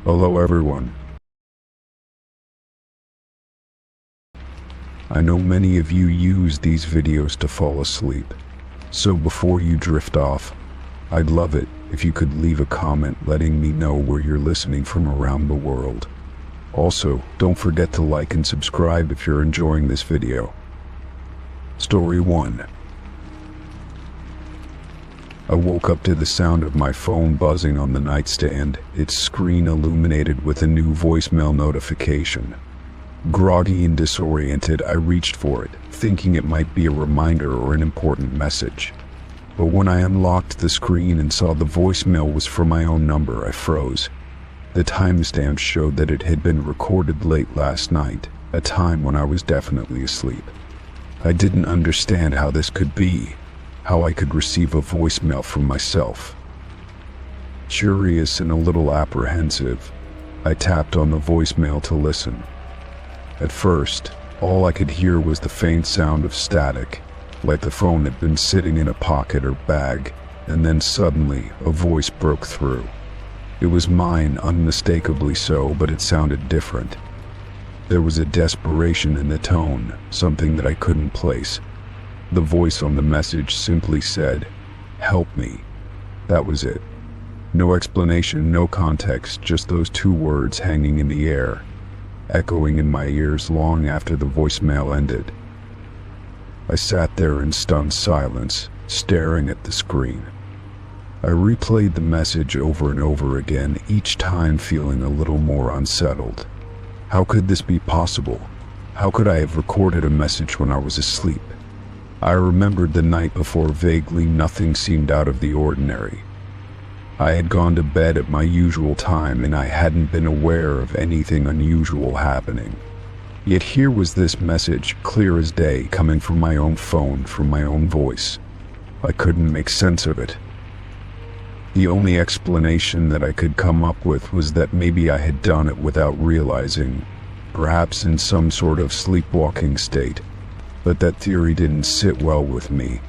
Hello everyone. I know many of you use these videos to fall asleep, so before you drift off, I'd love it if you could leave a comment letting me know where you're listening from around the world. Also, don't forget to like and subscribe if you're enjoying this video. Story 1. I woke up to the sound of my phone buzzing on the nightstand, its screen illuminated with a new voicemail notification. Groggy and disoriented, I reached for it, thinking it might be a reminder or an important message. But when I unlocked the screen and saw the voicemail was from my own number, I froze. The timestamp showed that it had been recorded late last night, a time when I was definitely asleep. I didn't understand how this could be, how I could receive a voicemail from myself. Curious and a little apprehensive, I tapped on the voicemail to listen. At first, all I could hear was the faint sound of static, like the phone had been sitting in a pocket or bag, and then suddenly a voice broke through. It was mine, unmistakably so, but it sounded different. There was a desperation in the tone, something that I couldn't place. The voice on the message simply said, "Help me." That was it. No explanation, no context, just those two words hanging in the air, echoing in my ears long after the voicemail ended. I sat there in stunned silence, staring at the screen. I replayed the message over and over again, each time feeling a little more unsettled. How could this be possible? How could I have recorded a message when I was asleep? I remembered the night before vaguely. Nothing seemed out of the ordinary. I had gone to bed at my usual time and I hadn't been aware of anything unusual happening. Yet here was this message, clear as day, coming from my own phone, from my own voice. I couldn't make sense of it. The only explanation that I could come up with was that maybe I had done it without realizing, perhaps in some sort of sleepwalking state. But that theory didn't sit well with me.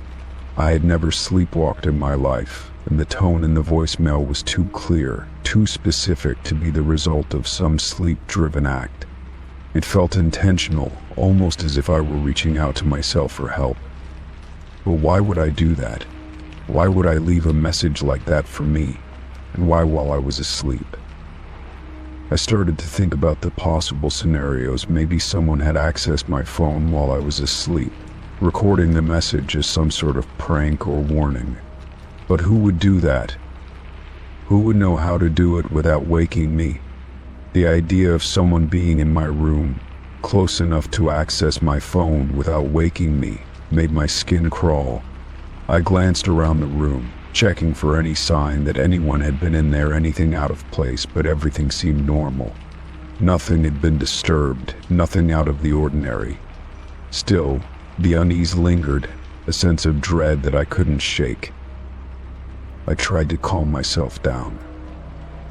I had never sleepwalked in my life, and the tone in the voicemail was too clear, too specific to be the result of some sleep-driven act. It felt intentional, almost as if I were reaching out to myself for help. But why would I do that? Why would I leave a message like that for me? And why while I was asleep? I started to think about the possible scenarios. Maybe someone had accessed my phone while I was asleep, recording the message as some sort of prank or warning. But who would do that? Who would know how to do it without waking me? The idea of someone being in my room, close enough to access my phone without waking me, made my skin crawl. I glanced around the room, checking for any sign that anyone had been in there, anything out of place, but everything seemed normal. Nothing had been disturbed, nothing out of the ordinary. Still, the unease lingered, a sense of dread that I couldn't shake. I tried to calm myself down.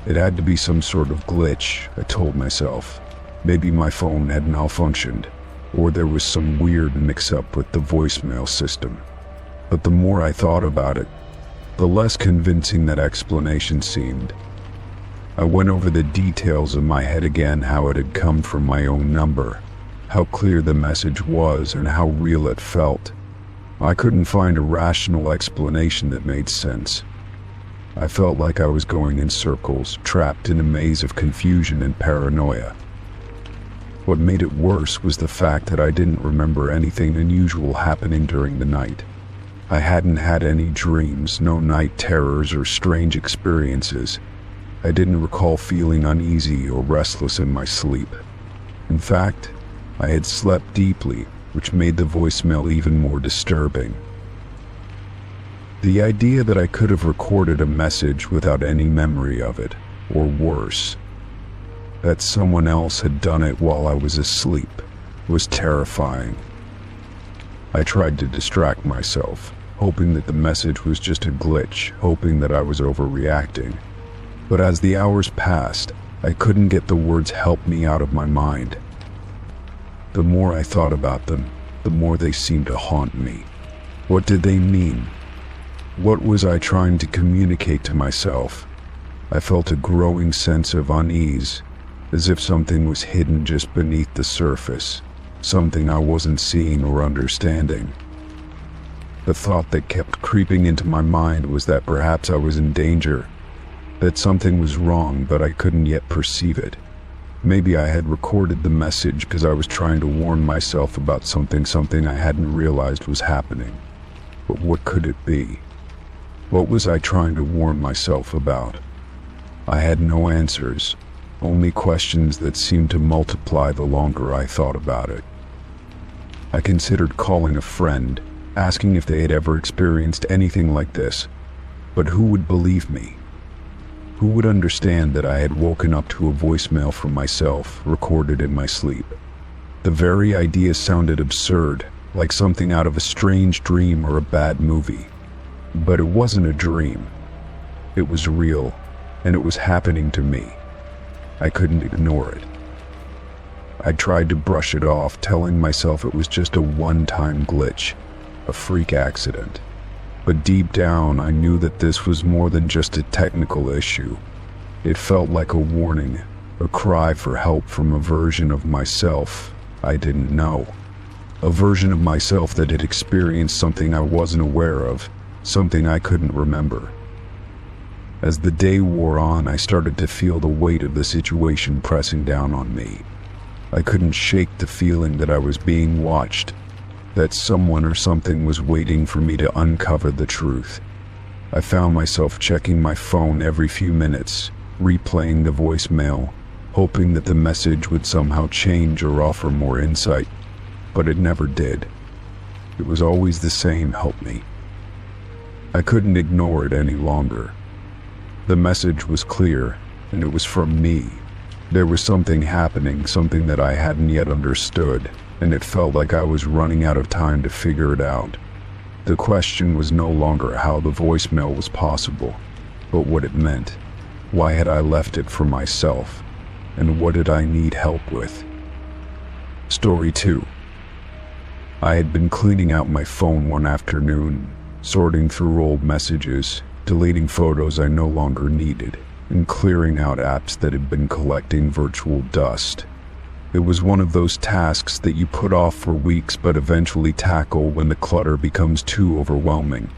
It had to be some sort of glitch, I told myself. Maybe my phone had malfunctioned, or there was some weird mix-up with the voicemail system. But the more I thought about it, the less convincing that explanation seemed. I went over the details in my head again, how it had come from my own number, how clear the message was, and how real it felt. I couldn't find a rational explanation that made sense. I felt like I was going in circles, trapped in a maze of confusion and paranoia. What made it worse was the fact that I didn't remember anything unusual happening during the night. I hadn't had any dreams, no night terrors or strange experiences. I didn't recall feeling uneasy or restless in my sleep. In fact, I had slept deeply, which made the voicemail even more disturbing. The idea that I could have recorded a message without any memory of it, or worse, that someone else had done it while I was asleep, was terrifying. I tried to distract myself, hoping that the message was just a glitch, hoping that I was overreacting. But as the hours passed, I couldn't get the words "help me" out of my mind. The more I thought about them, the more they seemed to haunt me. What did they mean? What was I trying to communicate to myself? I felt a growing sense of unease, as if something was hidden just beneath the surface, something I wasn't seeing or understanding. The thought that kept creeping into my mind was that perhaps I was in danger, that something was wrong but I couldn't yet perceive it. Maybe I had recorded the message because I was trying to warn myself about something I hadn't realized was happening. But what could it be? What was I trying to warn myself about? I had no answers, only questions that seemed to multiply the longer I thought about it. I considered calling a friend, asking if they had ever experienced anything like this, but who would believe me? Who would understand that I had woken up to a voicemail from myself recorded in my sleep? The very idea sounded absurd, like something out of a strange dream or a bad movie. But it wasn't a dream. It was real, and it was happening to me. I couldn't ignore it. I tried to brush it off, telling myself it was just a one-time glitch, a freak accident. But deep down, I knew that this was more than just a technical issue. It felt like a warning, a cry for help from a version of myself I didn't know. A version of myself that had experienced something I wasn't aware of, something I couldn't remember. As the day wore on, I started to feel the weight of the situation pressing down on me. I couldn't shake the feeling that I was being watched, that someone or something was waiting for me to uncover the truth. I found myself checking my phone every few minutes, replaying the voicemail, hoping that the message would somehow change or offer more insight, but it never did. It was always the same "help me." I couldn't ignore it any longer. The message was clear, and it was from me. There was something happening, something that I hadn't yet understood, and it felt like I was running out of time to figure it out. The question was no longer how the voicemail was possible, but what it meant. Why had I left it for myself? And what did I need help with? Story 2. I had been cleaning out my phone one afternoon, sorting through old messages, deleting photos I no longer needed, and clearing out apps that had been collecting virtual dust. It was one of those tasks that you put off for weeks but eventually tackle when the clutter becomes too overwhelming.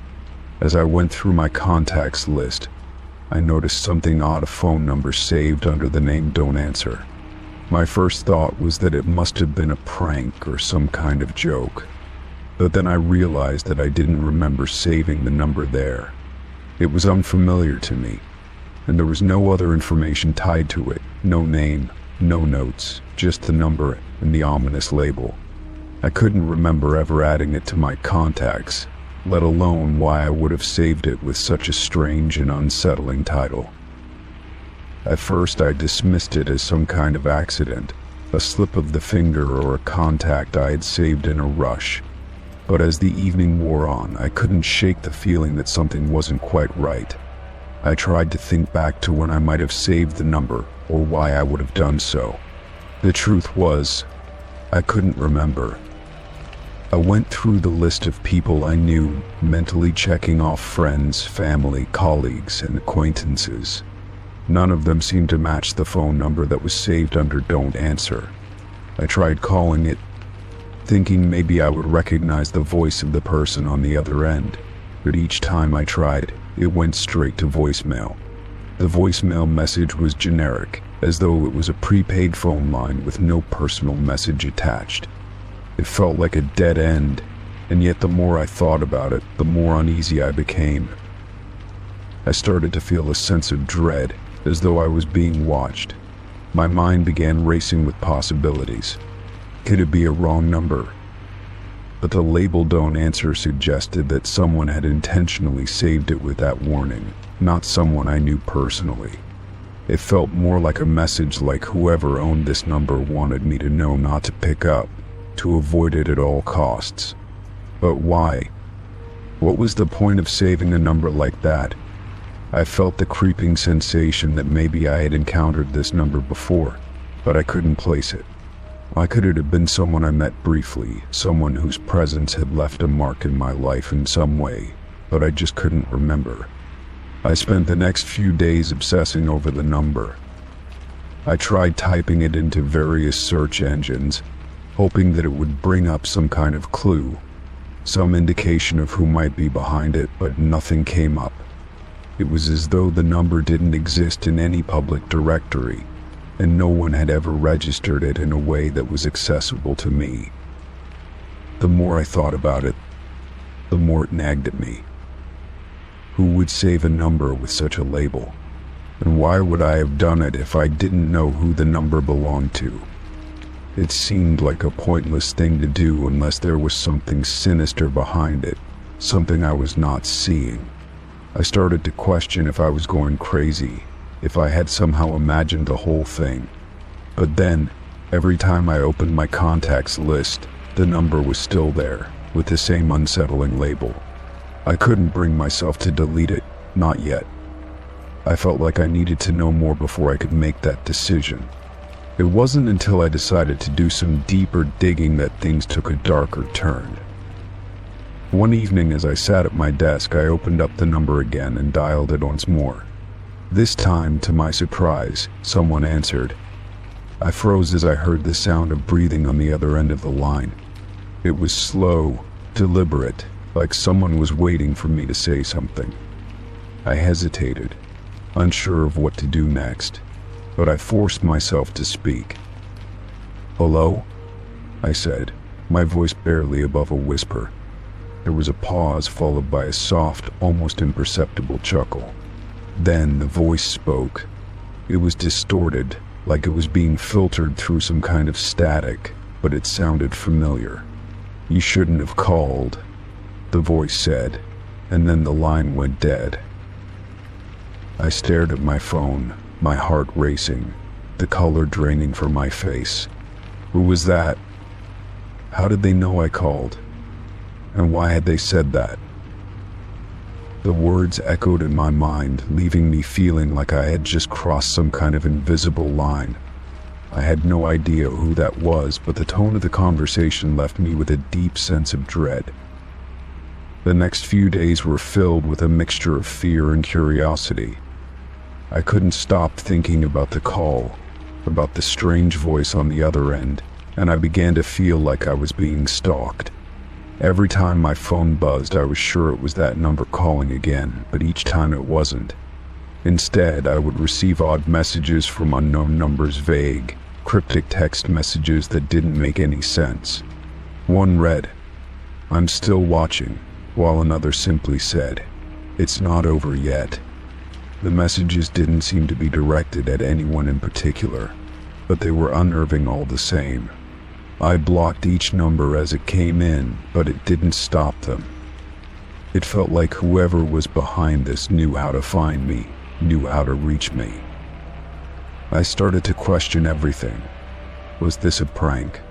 As I went through my contacts list, I noticed something odd, a phone number saved under the name "Don't Answer." My first thought was that it must have been a prank or some kind of joke, but then I realized that I didn't remember saving the number there. It was unfamiliar to me, and there was no other information tied to it, no name, no notes, just the number and the ominous label. I couldn't remember ever adding it to my contacts, let alone why I would have saved it with such a strange and unsettling title. At first I dismissed it as some kind of accident, a slip of the finger or a contact I had saved in a rush. But as the evening wore on, I couldn't shake the feeling that something wasn't quite right. I tried to think back to when I might have saved the number or why I would have done so. The truth was, I couldn't remember. I went through the list of people I knew, mentally checking off friends, family, colleagues, and acquaintances. None of them seemed to match the phone number that was saved under "Don't Answer." I tried calling it, thinking maybe I would recognize the voice of the person on the other end, but each time I tried, it went straight to voicemail. The voicemail message was generic, as though it was a prepaid phone line with no personal message attached. It felt like a dead end, and yet the more I thought about it, the more uneasy I became. I started to feel a sense of dread, as though I was being watched. My mind began racing with possibilities. Could it be a wrong number? But the label "Don't Answer" suggested that someone had intentionally saved it with that warning, not someone I knew personally. It felt more like a message, like whoever owned this number wanted me to know not to pick up, to avoid it at all costs. But why? What was the point of saving a number like that? I felt the creeping sensation that maybe I had encountered this number before, but I couldn't place it. Why could it have been someone I met briefly, someone whose presence had left a mark in my life in some way, but I just couldn't remember? I spent the next few days obsessing over the number. I tried typing it into various search engines, hoping that it would bring up some kind of clue, some indication of who might be behind it, but nothing came up. It was as though the number didn't exist in any public directory, and no one had ever registered it in a way that was accessible to me. The more I thought about it, the more it nagged at me. Who would save a number with such a label? And why would I have done it if I didn't know who the number belonged to? It seemed like a pointless thing to do unless there was something sinister behind it, something I was not seeing. I started to question if I was going crazy, if I had somehow imagined the whole thing. But then, every time I opened my contacts list, the number was still there, with the same unsettling label. I couldn't bring myself to delete it, not yet. I felt like I needed to know more before I could make that decision. It wasn't until I decided to do some deeper digging that things took a darker turn. One evening as I sat at my desk, I opened up the number again and dialed it once more. This time, to my surprise, someone answered. I froze as I heard the sound of breathing on the other end of the line. It was slow, deliberate, like someone was waiting for me to say something. I hesitated, unsure of what to do next, but I forced myself to speak. "Hello?" I said, my voice barely above a whisper. There was a pause followed by a soft, almost imperceptible chuckle. Then the voice spoke. It was distorted, like it was being filtered through some kind of static, but it sounded familiar. "You shouldn't have called," the voice said, and then the line went dead. I stared at my phone, my heart racing, the color draining from my face. Who was that? How did they know I called? And why had they said that? The words echoed in my mind, leaving me feeling like I had just crossed some kind of invisible line. I had no idea who that was, but the tone of the conversation left me with a deep sense of dread. The next few days were filled with a mixture of fear and curiosity. I couldn't stop thinking about the call, about the strange voice on the other end, and I began to feel like I was being stalked. Every time my phone buzzed, I was sure it was that number calling again, but each time it wasn't. Instead, I would receive odd messages from unknown numbers, vague, cryptic text messages that didn't make any sense. One read, "I'm still watching," while another simply said, "It's not over yet." The messages didn't seem to be directed at anyone in particular, but they were unnerving all the same. I blocked each number as it came in, but it didn't stop them. It felt like whoever was behind this knew how to find me, knew how to reach me. I started to question everything. Was this a prank?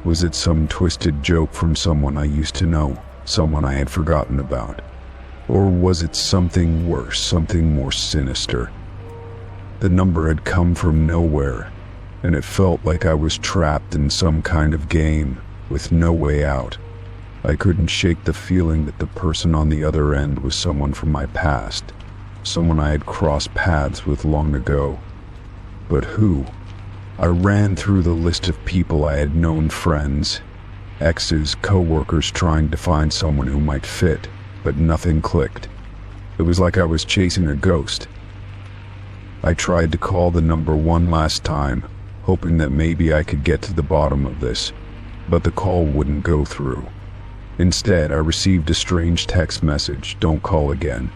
Was it some twisted joke from someone I used to know, someone I had forgotten about? Or was it something worse, something more sinister? The number had come from nowhere, and it felt like I was trapped in some kind of game, with no way out. I couldn't shake the feeling that the person on the other end was someone from my past, someone I had crossed paths with long ago. But who? I ran through the list of people I had known, friends, exes, co-workers, trying to find someone who might fit, but nothing clicked. It was like I was chasing a ghost. I tried to call the number one last time, hoping that maybe I could get to the bottom of this, but the call wouldn't go through. Instead, I received a strange text message, "Don't call again."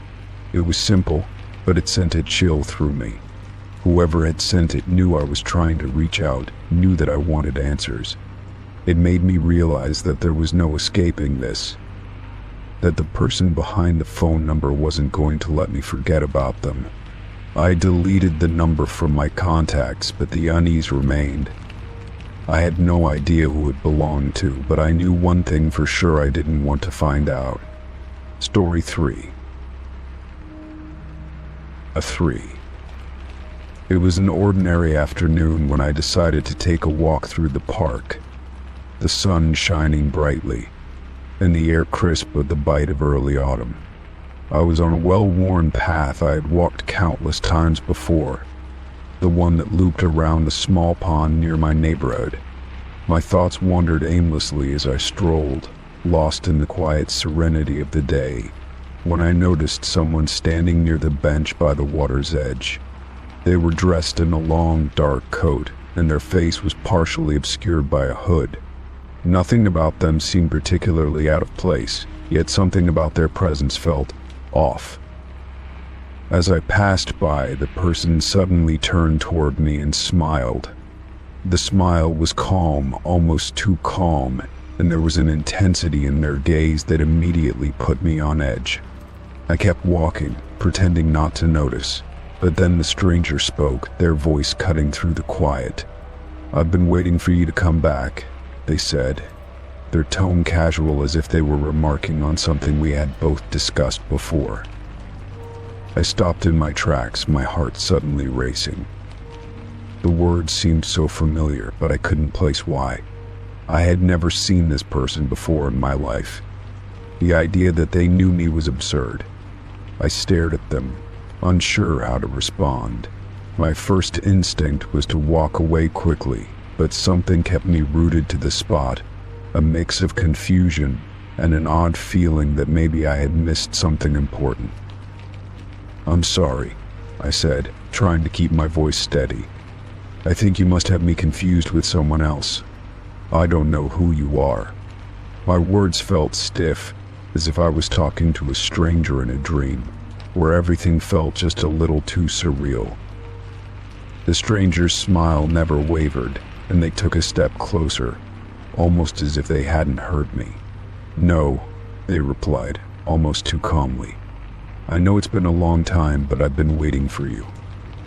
It was simple, but it sent a chill through me. Whoever had sent it knew I was trying to reach out, knew that I wanted answers. It made me realize that there was no escaping this, that the person behind the phone number wasn't going to let me forget about them. I deleted the number from my contacts, but the unease remained. I had no idea who it belonged to, but I knew one thing for sure: I didn't want to find out. Story 3. A 3. It was an ordinary afternoon when I decided to take a walk through the park. The sun shining brightly, and the air crisp with the bite of early autumn. I was on a well-worn path I had walked countless times before, the one that looped around the small pond near my neighborhood. My thoughts wandered aimlessly as I strolled, lost in the quiet serenity of the day, when I noticed someone standing near the bench by the water's edge. They were dressed in a long, dark coat, and their face was partially obscured by a hood. Nothing about them seemed particularly out of place, yet something about their presence felt off. As I passed by, the person suddenly turned toward me and smiled. The smile was calm, almost too calm, and there was an intensity in their gaze that immediately put me on edge. I kept walking, pretending not to notice, but then the stranger spoke, their voice cutting through the quiet. "I've been waiting for you to come back," they said, their tone casual as if they were remarking on something we had both discussed before. I stopped in my tracks, my heart suddenly racing. The words seemed so familiar, but I couldn't place why. I had never seen this person before in my life. The idea that they knew me was absurd. I stared at them, unsure how to respond. My first instinct was to walk away quickly, but something kept me rooted to the spot, a mix of confusion and an odd feeling that maybe I had missed something important. "I'm sorry," I said, trying to keep my voice steady. "I think you must have me confused with someone else. I don't know who you are." My words felt stiff, as if I was talking to a stranger in a dream, where everything felt just a little too surreal. The stranger's smile never wavered, and they took a step closer, almost as if they hadn't heard me. "No," they replied, almost too calmly. "I know it's been a long time, but I've been waiting for you.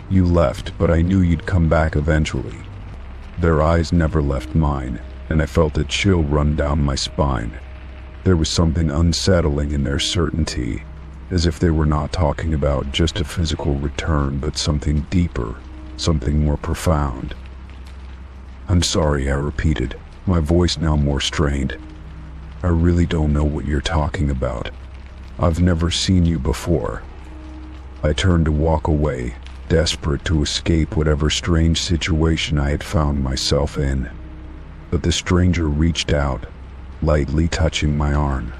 You left, but I knew you'd come back eventually." Their eyes never left mine, and I felt a chill run down my spine. There was something unsettling in their certainty, as if they were not talking about just a physical return, but something deeper, something more profound. "I'm sorry," I repeated, my voice now more strained. "I really don't know what you're talking about. I've never seen you before." I turned to walk away, desperate to escape whatever strange situation I had found myself in. But the stranger reached out, lightly touching my arm.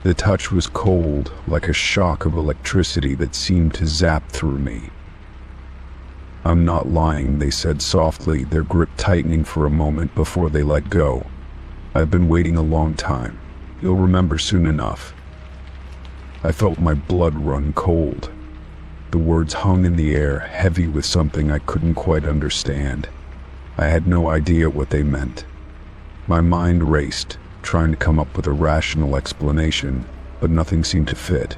The touch was cold, like a shock of electricity that seemed to zap through me. "I'm not lying," they said softly, their grip tightening for a moment before they let go. "I've been waiting a long time. You'll remember soon enough." I felt my blood run cold. The words hung in the air, heavy with something I couldn't quite understand. I had no idea what they meant. My mind raced, trying to come up with a rational explanation, but nothing seemed to fit.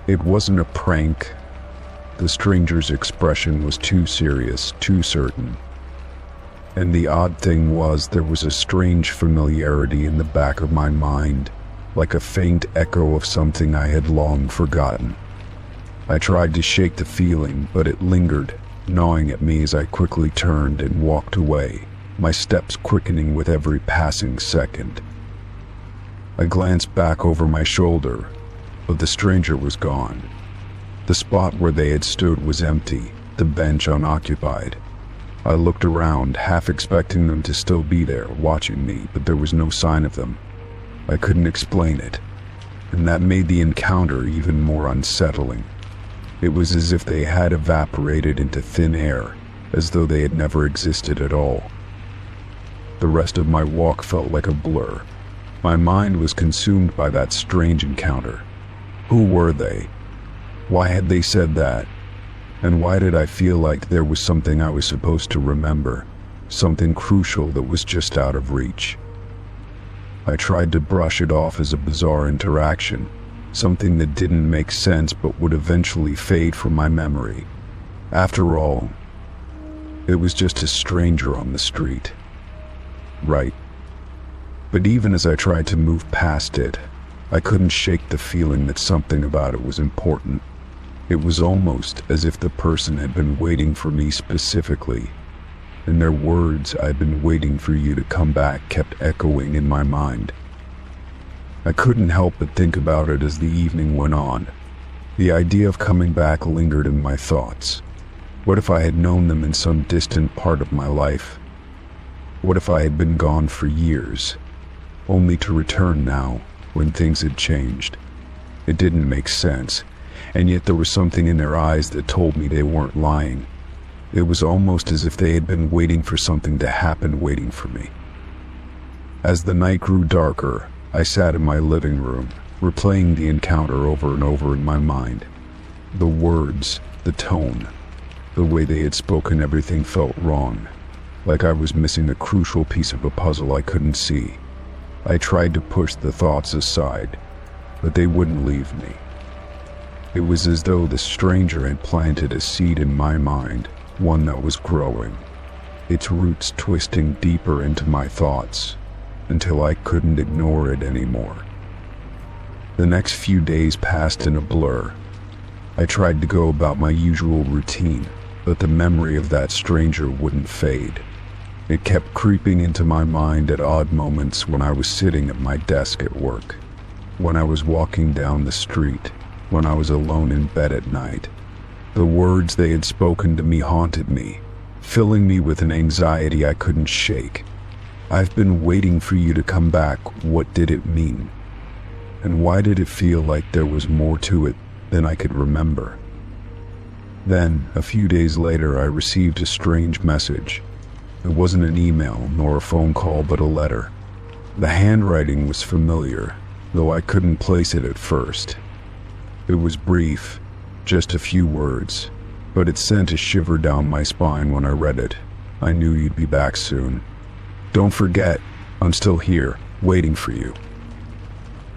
It wasn't a prank. The stranger's expression was too serious, too certain. And the odd thing was, there was a strange familiarity in the back of my mind, like a faint echo of something I had long forgotten. I tried to shake the feeling, but it lingered, gnawing at me as I quickly turned and walked away, my steps quickening with every passing second. I glanced back over my shoulder, but the stranger was gone. The spot where they had stood was empty, the bench unoccupied. I looked around, half expecting them to still be there, watching me, but there was no sign of them. I couldn't explain it, and that made the encounter even more unsettling. It was as if they had evaporated into thin air, as though they had never existed at all. The rest of my walk felt like a blur. My mind was consumed by that strange encounter. Who were they? Why had they said that? And why did I feel like there was something I was supposed to remember, something crucial that was just out of reach? I tried to brush it off as a bizarre interaction, something that didn't make sense but would eventually fade from my memory. After all, it was just a stranger on the street. Right. But even as I tried to move past it, I couldn't shake the feeling that something about it was important. It was almost as if the person had been waiting for me specifically, and their words, "I've been waiting for you to come back," kept echoing in my mind. I couldn't help but think about it as the evening went on. The idea of coming back lingered in my thoughts. What if I had known them in some distant part of my life? What if I had been gone for years, only to return now when things had changed? It didn't make sense, and yet there was something in their eyes that told me they weren't lying. It was almost as if they had been waiting for something to happen, waiting for me. As the night grew darker, I sat in my living room, replaying the encounter over and over in my mind. The words, the tone, the way they had spoken, everything felt wrong, like I was missing a crucial piece of a puzzle I couldn't see. I tried to push the thoughts aside, but they wouldn't leave me. It was as though the stranger had planted a seed in my mind, one that was growing, its roots twisting deeper into my thoughts, until I couldn't ignore it anymore. The next few days passed in a blur. I tried to go about my usual routine, but the memory of that stranger wouldn't fade. It kept creeping into my mind at odd moments when I was sitting at my desk at work, when I was walking down the street, when I was alone in bed at night. The words they had spoken to me haunted me, filling me with an anxiety I couldn't shake. "I've been waiting for you to come back." What did it mean? And why did it feel like there was more to it than I could remember? Then, a few days later, I received a strange message. It wasn't an email nor a phone call, but a letter. The handwriting was familiar, though I couldn't place it at first. It was brief, just a few words, but it sent a shiver down my spine when I read it. "I knew you'd be back soon. Don't forget, I'm still here, waiting for you."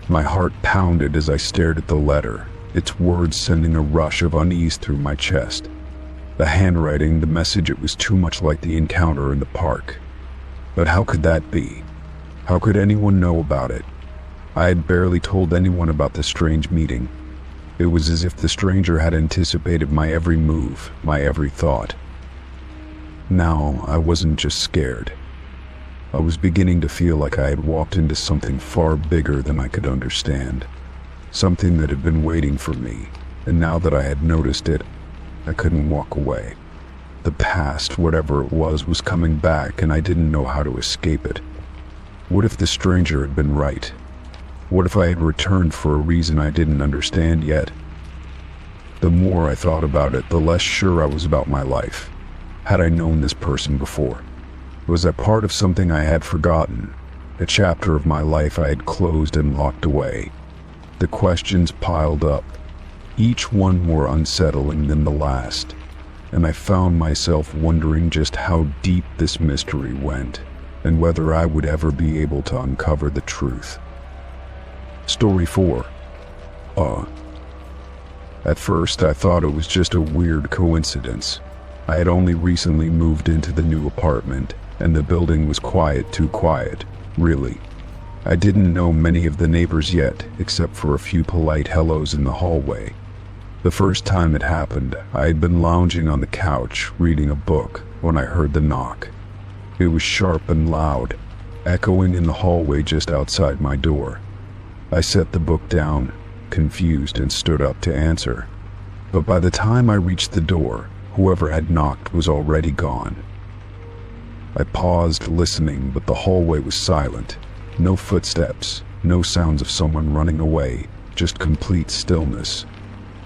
My heart pounded as I stared at the letter, its words sending a rush of unease through my chest. The handwriting, the message, it was too much like the encounter in the park. But how could that be? How could anyone know about it? I had barely told anyone about the strange meeting. It was as if the stranger had anticipated my every move, my every thought. Now, I wasn't just scared. I was beginning to feel like I had walked into something far bigger than I could understand. Something that had been waiting for me, and now that I had noticed it, I couldn't walk away. The past, whatever it was coming back, and I didn't know how to escape it. What if the stranger had been right? What if I had returned for a reason I didn't understand yet? The more I thought about it, the less sure I was about my life. Had I known this person before? Was I part of something I had forgotten? A chapter of my life I had closed and locked away? The questions piled up, each one more unsettling than the last, and I found myself wondering just how deep this mystery went, and whether I would ever be able to uncover the truth. Story 4. At first I thought it was just a weird coincidence. I had only recently moved into the new apartment, and the building was quiet, too quiet, really. I didn't know many of the neighbors yet, except for a few polite hellos in the hallway. The first time it happened, I had been lounging on the couch, reading a book, when I heard the knock. It was sharp and loud, echoing in the hallway just outside my door. I set the book down, confused, and stood up to answer. But by the time I reached the door, whoever had knocked was already gone. I paused, listening, but the hallway was silent. No footsteps, no sounds of someone running away, just complete stillness.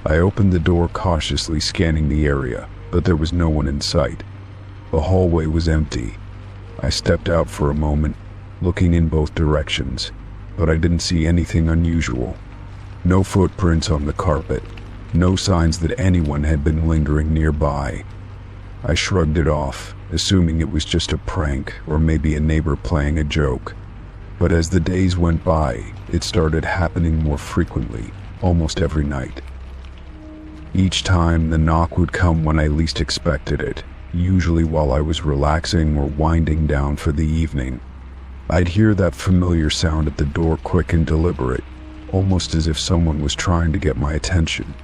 I opened the door cautiously, scanning the area, but there was no one in sight. The hallway was empty. I stepped out for a moment, looking in both directions, but I didn't see anything unusual. No footprints on the carpet, no signs that anyone had been lingering nearby. I shrugged it off, assuming it was just a prank or maybe a neighbor playing a joke. But as the days went by, it started happening more frequently, almost every night. Each time, the knock would come when I least expected it, usually while I was relaxing or winding down for the evening. I'd hear that familiar sound at the door, quick and deliberate, almost as if someone was trying to get my attention.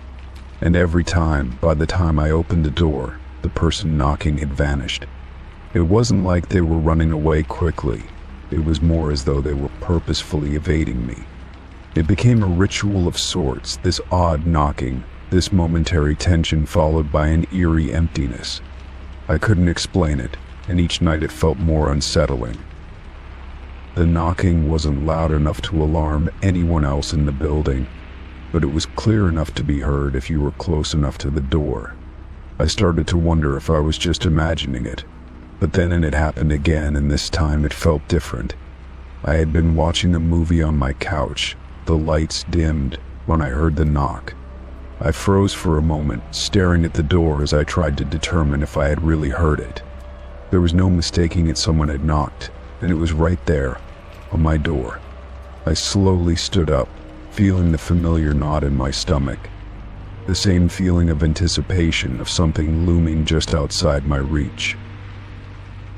And every time, by the time I opened the door, the person knocking had vanished. It wasn't like they were running away quickly. It was more as though they were purposefully evading me. It became a ritual of sorts, this odd knocking, this momentary tension followed by an eerie emptiness. I couldn't explain it, and each night it felt more unsettling. The knocking wasn't loud enough to alarm anyone else in the building, but it was clear enough to be heard if you were close enough to the door. I started to wonder if I was just imagining it, but then it happened again, and this time it felt different. I had been watching a movie on my couch. The lights dimmed when I heard the knock. I froze for a moment, staring at the door as I tried to determine if I had really heard it. There was no mistaking it. Someone had knocked, and it was right there, on my door. I slowly stood up, feeling the familiar knot in my stomach. The same feeling of anticipation of something looming just outside my reach.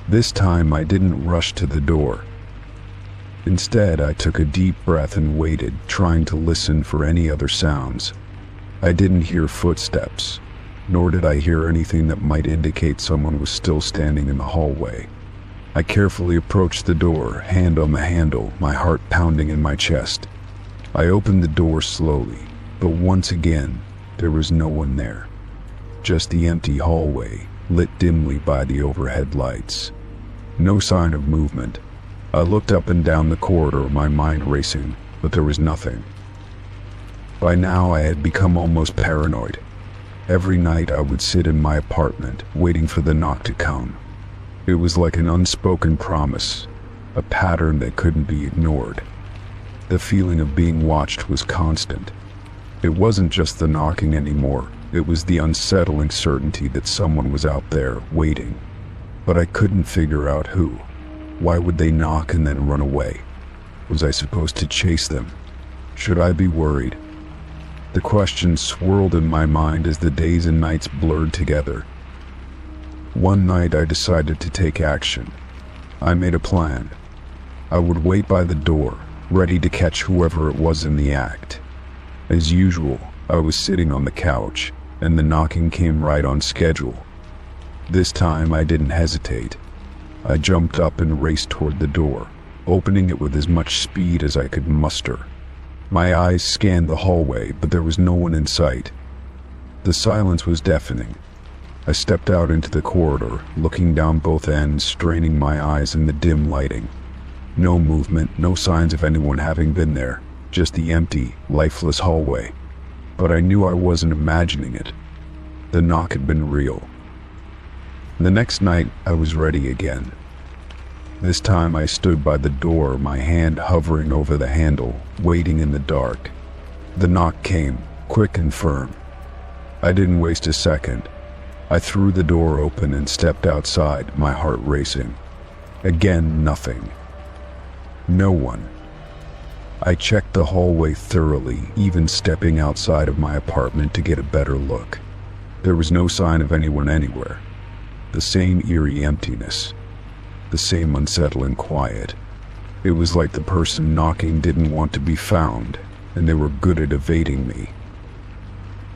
This time I didn't rush to the door. Instead, I took a deep breath and waited, trying to listen for any other sounds. I didn't hear footsteps, nor did I hear anything that might indicate someone was still standing in the hallway. I carefully approached the door, hand on the handle, my heart pounding in my chest. I opened the door slowly, but once again, there was no one there. Just the empty hallway, lit dimly by the overhead lights. No sign of movement. I looked up and down the corridor, my mind racing, but there was nothing. By now I had become almost paranoid. Every night I would sit in my apartment, waiting for the knock to come. It was like an unspoken promise, a pattern that couldn't be ignored. The feeling of being watched was constant. It wasn't just the knocking anymore, it was the unsettling certainty that someone was out there, waiting. But I couldn't figure out who. Why would they knock and then run away? Was I supposed to chase them? Should I be worried? The questions swirled in my mind as the days and nights blurred together. One night I decided to take action. I made a plan. I would wait by the door, ready to catch whoever it was in the act. As usual, I was sitting on the couch, and the knocking came right on schedule. This time I didn't hesitate. I jumped up and raced toward the door, opening it with as much speed as I could muster. My eyes scanned the hallway, but there was no one in sight. The silence was deafening. I stepped out into the corridor, looking down both ends, straining my eyes in the dim lighting. No movement, no signs of anyone having been there, just the empty, lifeless hallway. But I knew I wasn't imagining it. The knock had been real. The next night, I was ready again. This time I stood by the door, my hand hovering over the handle, waiting in the dark. The knock came, quick and firm. I didn't waste a second. I threw the door open and stepped outside, my heart racing. Again, nothing. No one. I checked the hallway thoroughly, even stepping outside of my apartment to get a better look. There was no sign of anyone anywhere. The same eerie emptiness. The same unsettling quiet. It was like the person knocking didn't want to be found, and they were good at evading me.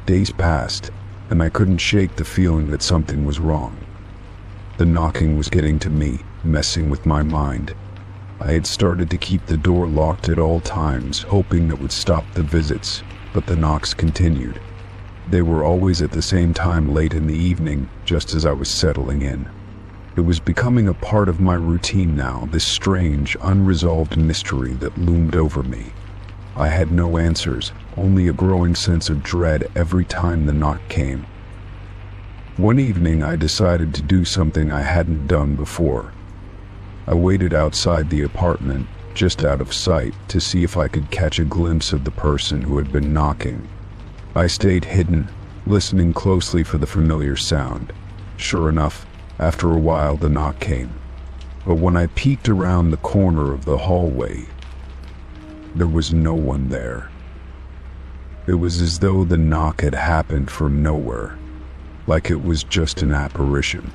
Days passed, and I couldn't shake the feeling that something was wrong. The knocking was getting to me, messing with my mind. I had started to keep the door locked at all times, hoping that would stop the visits, but the knocks continued. They were always at the same time late in the evening, just as I was settling in. It was becoming a part of my routine now, this strange, unresolved mystery that loomed over me. I had no answers, only a growing sense of dread every time the knock came. One evening I decided to do something I hadn't done before. I waited outside the apartment, just out of sight, to see if I could catch a glimpse of the person who had been knocking. I stayed hidden, listening closely for the familiar sound. Sure enough, after a while the knock came. But when I peeked around the corner of the hallway, there was no one there. It was as though the knock had happened from nowhere, like it was just an apparition,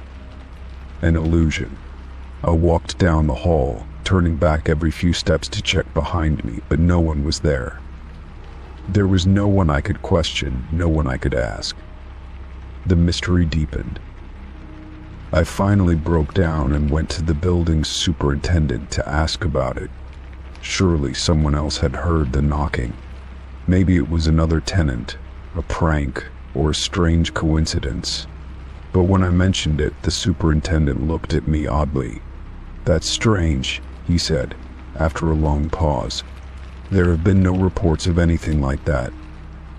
an illusion. I walked down the hall, turning back every few steps to check behind me, but no one was there. There was no one I could question, no one I could ask. The mystery deepened. I finally broke down and went to the building's superintendent to ask about it. Surely someone else had heard the knocking. Maybe it was another tenant, a prank, or a strange coincidence. But when I mentioned it, the superintendent looked at me oddly. "That's strange," he said, after a long pause. "There have been no reports of anything like that,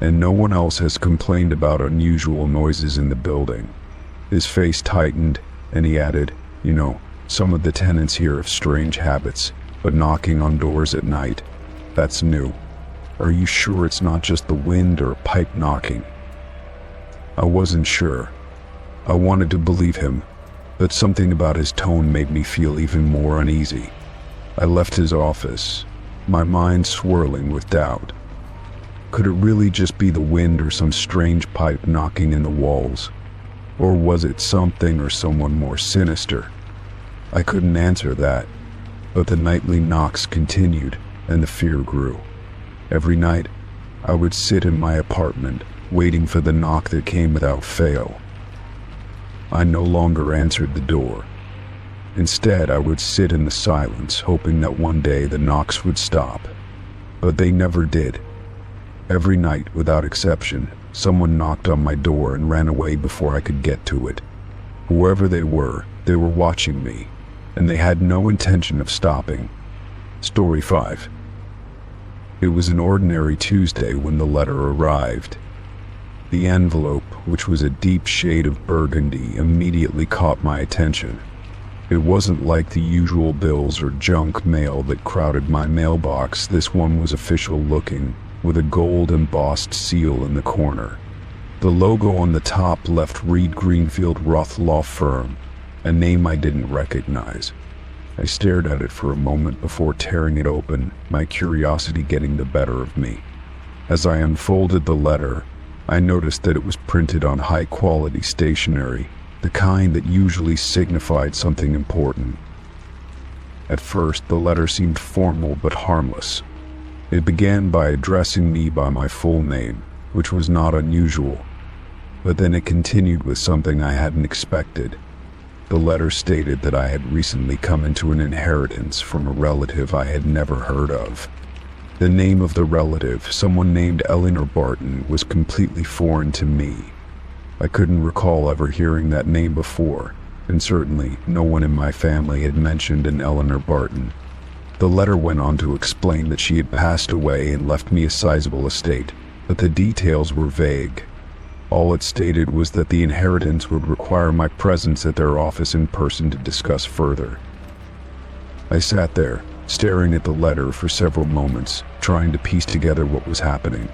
and no one else has complained about unusual noises in the building." His face tightened, and he added, "You know, some of the tenants here have strange habits, but knocking on doors at night, that's new. Are you sure it's not just the wind or pipe knocking?" I wasn't sure. I wanted to believe him, but something about his tone made me feel even more uneasy. I left his office, my mind swirling with doubt. Could it really just be the wind or some strange pipe knocking in the walls? Or was it something or someone more sinister? I couldn't answer that, but the nightly knocks continued and the fear grew. Every night, I would sit in my apartment, waiting for the knock that came without fail. I no longer answered the door. Instead, I would sit in the silence, hoping that one day the knocks would stop. But they never did. Every night, without exception, someone knocked on my door and ran away before I could get to it. Whoever they were watching me, and they had no intention of stopping. Story 5. It was an ordinary Tuesday when the letter arrived. The envelope, which was a deep shade of burgundy, immediately caught my attention. It wasn't like the usual bills or junk mail that crowded my mailbox. This one was official looking, with a gold embossed seal in the corner. The logo on the top left Reed Greenfield Roth Law Firm, a name I didn't recognize. I stared at it for a moment before tearing it open, my curiosity getting the better of me. As I unfolded the letter, I noticed that it was printed on high-quality stationery, the kind that usually signified something important. At first, the letter seemed formal but harmless. It began by addressing me by my full name, which was not unusual, but then it continued with something I hadn't expected. The letter stated that I had recently come into an inheritance from a relative I had never heard of. The name of the relative, someone named Eleanor Barton, was completely foreign to me. I couldn't recall ever hearing that name before, and certainly no one in my family had mentioned an Eleanor Barton. The letter went on to explain that she had passed away and left me a sizable estate, but the details were vague. All it stated was that the inheritance would require my presence at their office in person to discuss further. I sat there, staring at the letter for several moments, trying to piece together what was happening.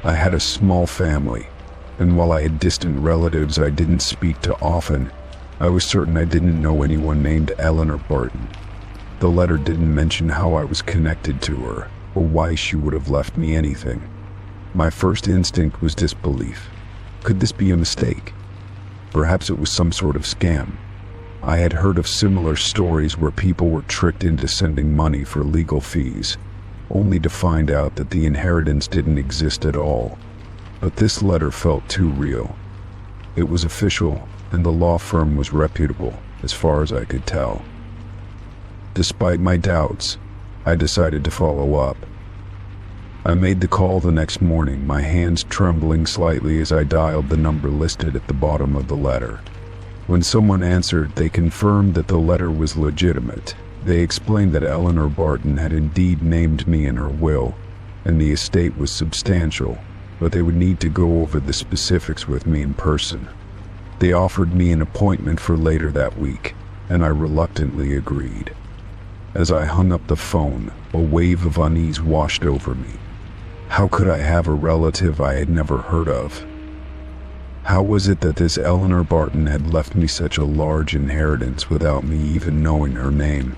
I had a small family, and while I had distant relatives I didn't speak to often, I was certain I didn't know anyone named Eleanor Barton. The letter didn't mention how I was connected to her, or why she would have left me anything. My first instinct was disbelief. Could this be a mistake? Perhaps it was some sort of scam. I had heard of similar stories where people were tricked into sending money for legal fees, only to find out that the inheritance didn't exist at all. But this letter felt too real. It was official, and the law firm was reputable, as far as I could tell. Despite my doubts, I decided to follow up. I made the call the next morning, my hands trembling slightly as I dialed the number listed at the bottom of the letter. When someone answered, they confirmed that the letter was legitimate. They explained that Eleanor Barton had indeed named me in her will, and the estate was substantial, but they would need to go over the specifics with me in person. They offered me an appointment for later that week, and I reluctantly agreed. As I hung up the phone, a wave of unease washed over me. How could I have a relative I had never heard of? How was it that this Eleanor Barton had left me such a large inheritance without me even knowing her name?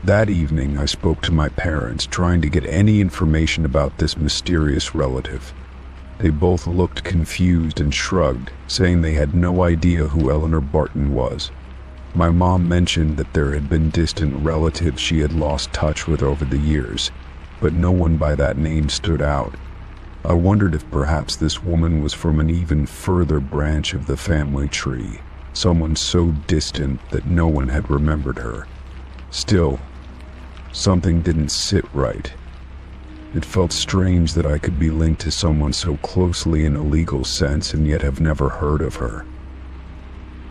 That evening, I spoke to my parents, trying to get any information about this mysterious relative. They both looked confused and shrugged, saying they had no idea who Eleanor Barton was. My mom mentioned that there had been distant relatives she had lost touch with over the years, but no one by that name stood out. I wondered if perhaps this woman was from an even further branch of the family tree, someone so distant that no one had remembered her. Still, Something didn't sit right. It felt strange that I could be linked to someone so closely in a legal sense and yet have never heard of her.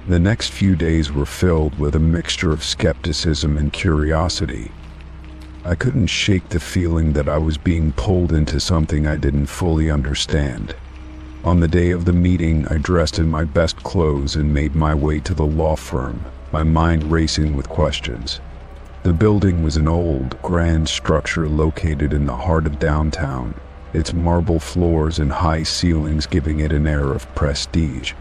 The next few days were filled with a mixture of skepticism and curiosity. I couldn't shake the feeling that I was being pulled into something I didn't fully understand. On the day of the meeting, I dressed in my best clothes and made my way to the law firm, my mind racing with questions. The building was an old, grand structure located in the heart of downtown, its marble floors and high ceilings giving it an air of prestige.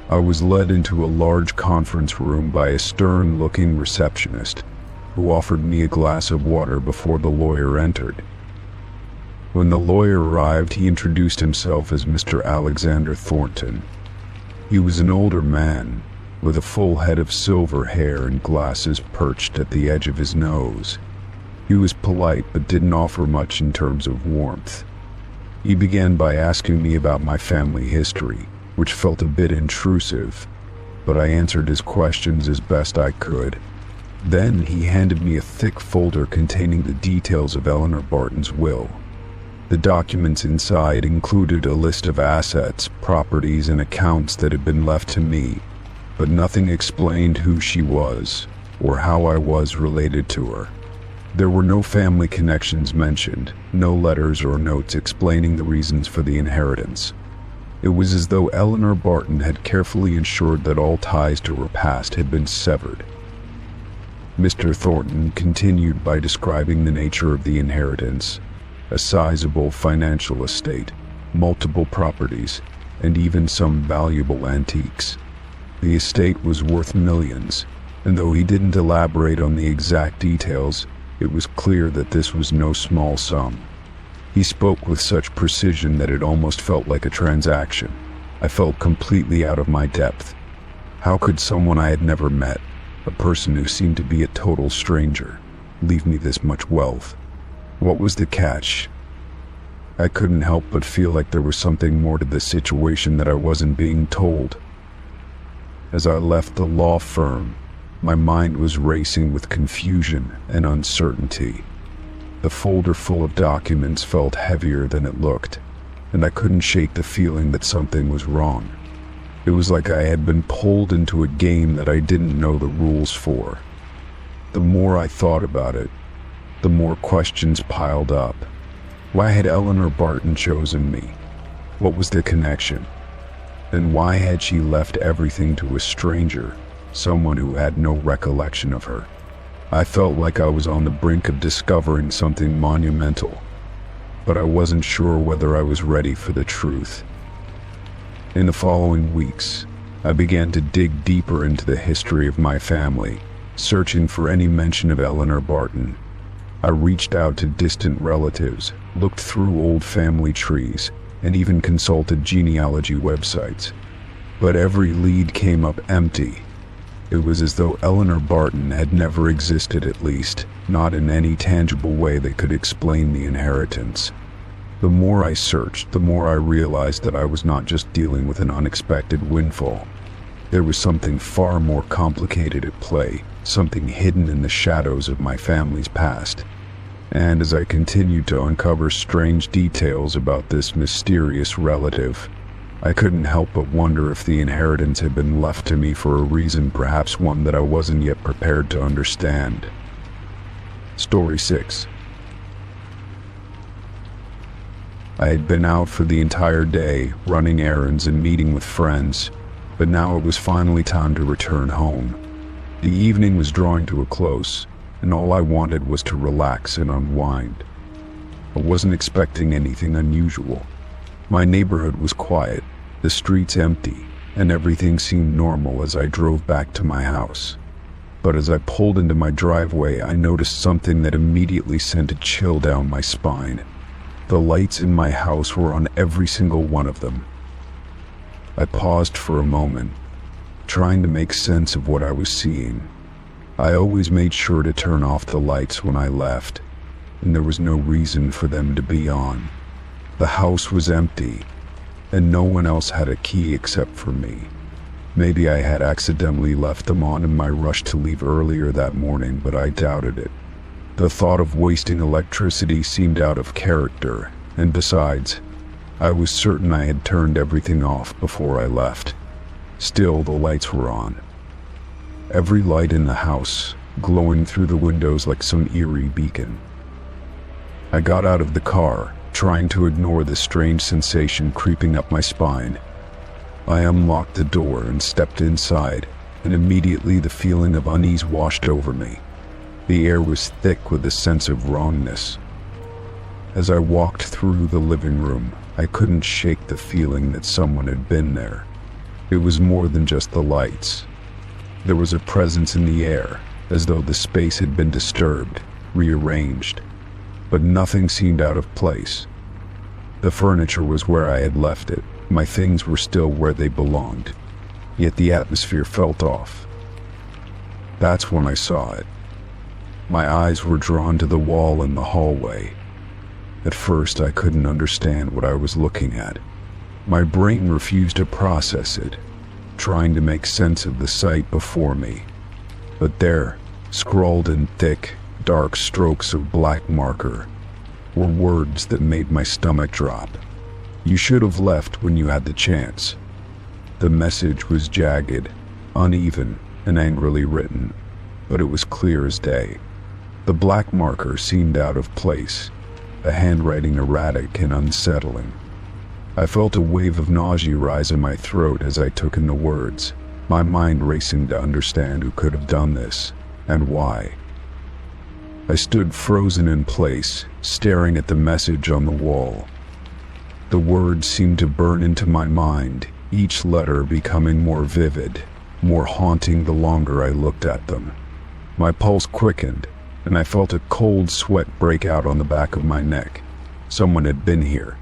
I was led into a large conference room by a stern-looking receptionist, who offered me a glass of water before the lawyer entered. When the lawyer arrived, he introduced himself as Mr. Alexander Thornton. He was an older man, with a full head of silver hair and glasses perched at the edge of his nose. He was polite but didn't offer much in terms of warmth. He began by asking me about my family history, which felt a bit intrusive, but I answered his questions as best I could. Then he handed me a thick folder containing the details of Eleanor Barton's will. The documents inside included a list of assets, properties, and accounts that had been left to me, but nothing explained who she was or how I was related to her. There were no family connections mentioned, no letters or notes explaining the reasons for the inheritance. It was as though Eleanor Barton had carefully ensured that all ties to her past had been severed. Mr. Thornton continued by describing the nature of the inheritance: a sizable financial estate, multiple properties, and even some valuable antiques. The estate was worth millions, and though he didn't elaborate on the exact details, it was clear that this was no small sum. He spoke with such precision that it almost felt like a transaction. I felt completely out of my depth. How could someone I had never met, a person who seemed to be a total stranger, leave me this much wealth? What was the catch? I couldn't help but feel like there was something more to the situation that I wasn't being told. As I left the law firm, my mind was racing with confusion and uncertainty. The folder full of documents felt heavier than it looked, and I couldn't shake the feeling that something was wrong. It was like I had been pulled into a game that I didn't know the rules for. The more I thought about it, the more questions piled up. Why had Eleanor Barton chosen me? What was the connection? And why had she left everything to a stranger, someone who had no recollection of her? I felt like I was on the brink of discovering something monumental, but I wasn't sure whether I was ready for the truth. In the following weeks, I began to dig deeper into the history of my family, searching for any mention of Eleanor Barton. I reached out to distant relatives, looked through old family trees, and even consulted genealogy websites. But every lead came up empty. It was as though Eleanor Barton had never existed, at least, not in any tangible way that could explain the inheritance. The more I searched, the more I realized that I was not just dealing with an unexpected windfall. There was something far more complicated at play, something hidden in the shadows of my family's past. And as I continued to uncover strange details about this mysterious relative, I couldn't help but wonder if the inheritance had been left to me for a reason, perhaps one that I wasn't yet prepared to understand. Story 6. I had been out for the entire day, running errands and meeting with friends, but now it was finally time to return home. The evening was drawing to a close, and all I wanted was to relax and unwind. I wasn't expecting anything unusual. My neighborhood was quiet, the streets empty, and everything seemed normal as I drove back to my house. But as I pulled into my driveway, I noticed something that immediately sent a chill down my spine. The lights in my house were on every single one of them. I paused for a moment, trying to make sense of what I was seeing. I always made sure to turn off the lights when I left, and there was no reason for them to be on. The house was empty, and no one else had a key except for me. Maybe I had accidentally left them on in my rush to leave earlier that morning, but I doubted it. The thought of wasting electricity seemed out of character, and besides, I was certain I had turned everything off before I left. Still, the lights were on. Every light in the house, glowing through the windows like some eerie beacon. I got out of the car, trying to ignore the strange sensation creeping up my spine. I unlocked the door and stepped inside, and immediately the feeling of unease washed over me. The air was thick with a sense of wrongness. As I walked through the living room, I couldn't shake the feeling that someone had been there. It was more than just the lights. There was a presence in the air, as though the space had been disturbed, rearranged, but nothing seemed out of place. The furniture was where I had left it. My things were still where they belonged, yet the atmosphere felt off. That's when I saw it. My eyes were drawn to the wall in the hallway. At first, I couldn't understand what I was looking at. My brain refused to process it, trying to make sense of the sight before me. But there, scrawled in thick, dark strokes of black marker, were words that made my stomach drop. "You should have left when you had the chance." The message was jagged, uneven, and angrily written, but it was clear as day. The black marker seemed out of place, the handwriting erratic and unsettling. I felt a wave of nausea rise in my throat as I took in the words, my mind racing to understand who could have done this, and why. I stood frozen in place, staring at the message on the wall. The words seemed to burn into my mind, each letter becoming more vivid, more haunting the longer I looked at them. My pulse quickened, and I felt a cold sweat break out on the back of my neck. Someone had been here.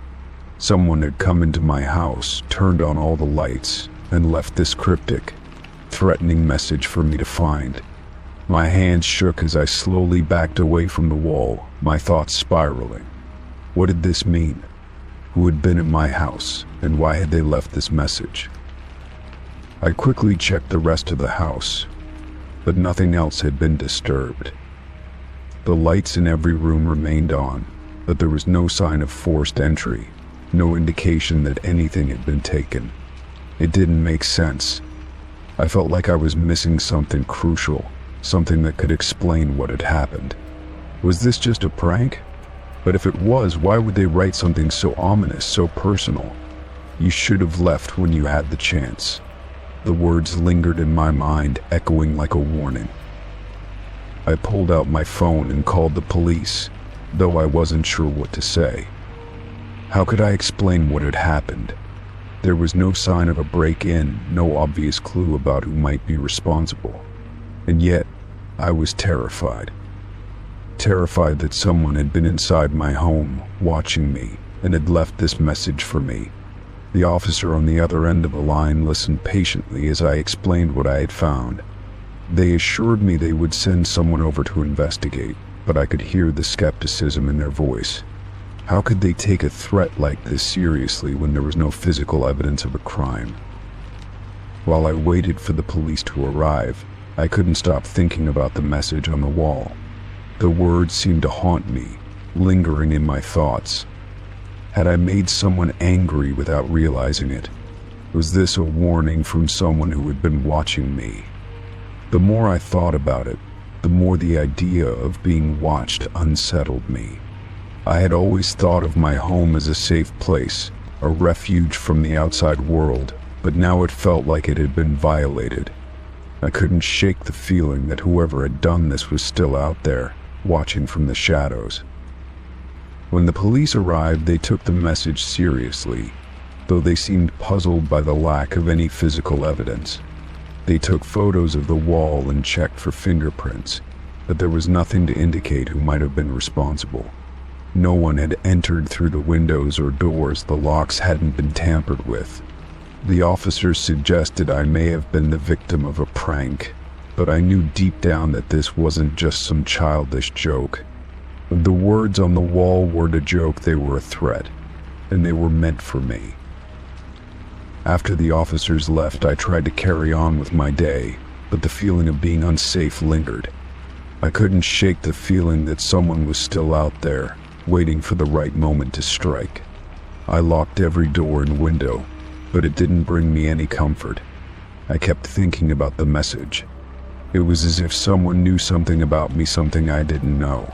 Someone had come into my house, turned on all the lights, and left this cryptic, threatening message for me to find. My hands shook as I slowly backed away from the wall, my thoughts spiraling. What did this mean? Who had been in my house, and why had they left this message? I quickly checked the rest of the house, but nothing else had been disturbed. The lights in every room remained on, but there was no sign of forced entry, no indication that anything had been taken. It didn't make sense. I felt like I was missing something crucial, something that could explain what had happened. Was this just a prank? But if it was, why would they write something so ominous, so personal? "You should have left when you had the chance." The words lingered in my mind, echoing like a warning. I pulled out my phone and called the police, though I wasn't sure what to say. How could I explain what had happened? There was no sign of a break-in, no obvious clue about who might be responsible. And yet, I was terrified. Terrified that someone had been inside my home, watching me, and had left this message for me. The officer on the other end of the line listened patiently as I explained what I had found. They assured me they would send someone over to investigate, but I could hear the skepticism in their voice. How could they take a threat like this seriously when there was no physical evidence of a crime? While I waited for the police to arrive, I couldn't stop thinking about the message on the wall. The words seemed to haunt me, lingering in my thoughts. Had I made someone angry without realizing it? Was this a warning from someone who had been watching me? The more I thought about it, the more the idea of being watched unsettled me. I had always thought of my home as a safe place, a refuge from the outside world, but now it felt like it had been violated. I couldn't shake the feeling that whoever had done this was still out there, watching from the shadows. When the police arrived, they took the message seriously, though they seemed puzzled by the lack of any physical evidence. They took photos of the wall and checked for fingerprints, but there was nothing to indicate who might have been responsible. No one had entered through the windows or doors, the locks hadn't been tampered with. The officers suggested I may have been the victim of a prank, but I knew deep down that this wasn't just some childish joke. The words on the wall weren't a joke, they were a threat, and they were meant for me. After the officers left, I tried to carry on with my day, but the feeling of being unsafe lingered. I couldn't shake the feeling that someone was still out there, waiting for the right moment to strike. I locked every door and window, but it didn't bring me any comfort. I kept thinking about the message. It was as if someone knew something about me, something I didn't know.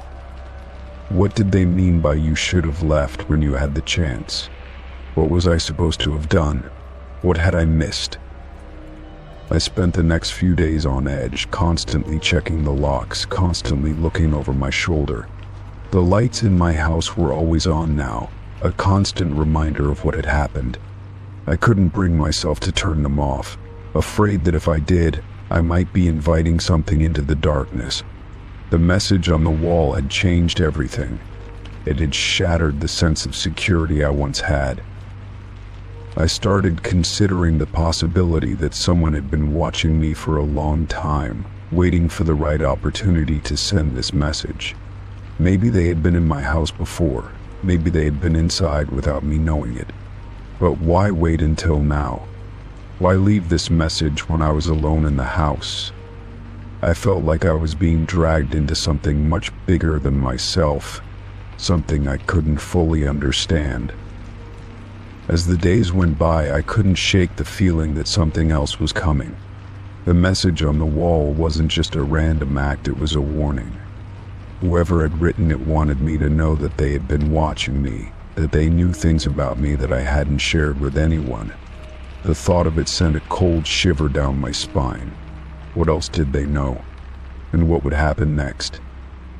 What did they mean by "you should have left when you had the chance"? What was I supposed to have done? What had I missed? I spent the next few days on edge, constantly checking the locks, constantly looking over my shoulder. The lights in my house were always on now, a constant reminder of what had happened. I couldn't bring myself to turn them off, afraid that if I did, I might be inviting something into the darkness. The message on the wall had changed everything. It had shattered the sense of security I once had. I started considering the possibility that someone had been watching me for a long time, waiting for the right opportunity to send this message. Maybe they had been in my house before. Maybe they had been inside without me knowing it. But why wait until now? Why leave this message when I was alone in the house? I felt like I was being dragged into something much bigger than myself, something I couldn't fully understand. As the days went by, I couldn't shake the feeling that something else was coming. The message on the wall wasn't just a random act, it was a warning. Whoever had written it wanted me to know that they had been watching me, that they knew things about me that I hadn't shared with anyone. The thought of it sent a cold shiver down my spine. What else did they know? And what would happen next?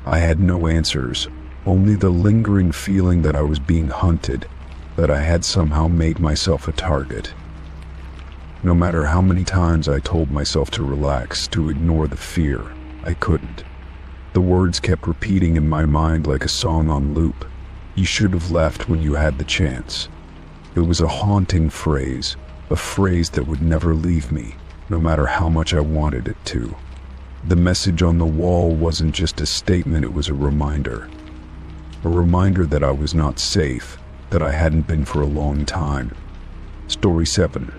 I had no answers, only the lingering feeling that I was being hunted, that I had somehow made myself a target. No matter how many times I told myself to relax, to ignore the fear, I couldn't. The words kept repeating in my mind like a song on loop. You should have left when you had the chance. It was a haunting phrase, a phrase that would never leave me, no matter how much I wanted it to. The message on the wall wasn't just a statement, it was a reminder. A reminder that I was not safe, that I hadn't been for a long time. Story 7.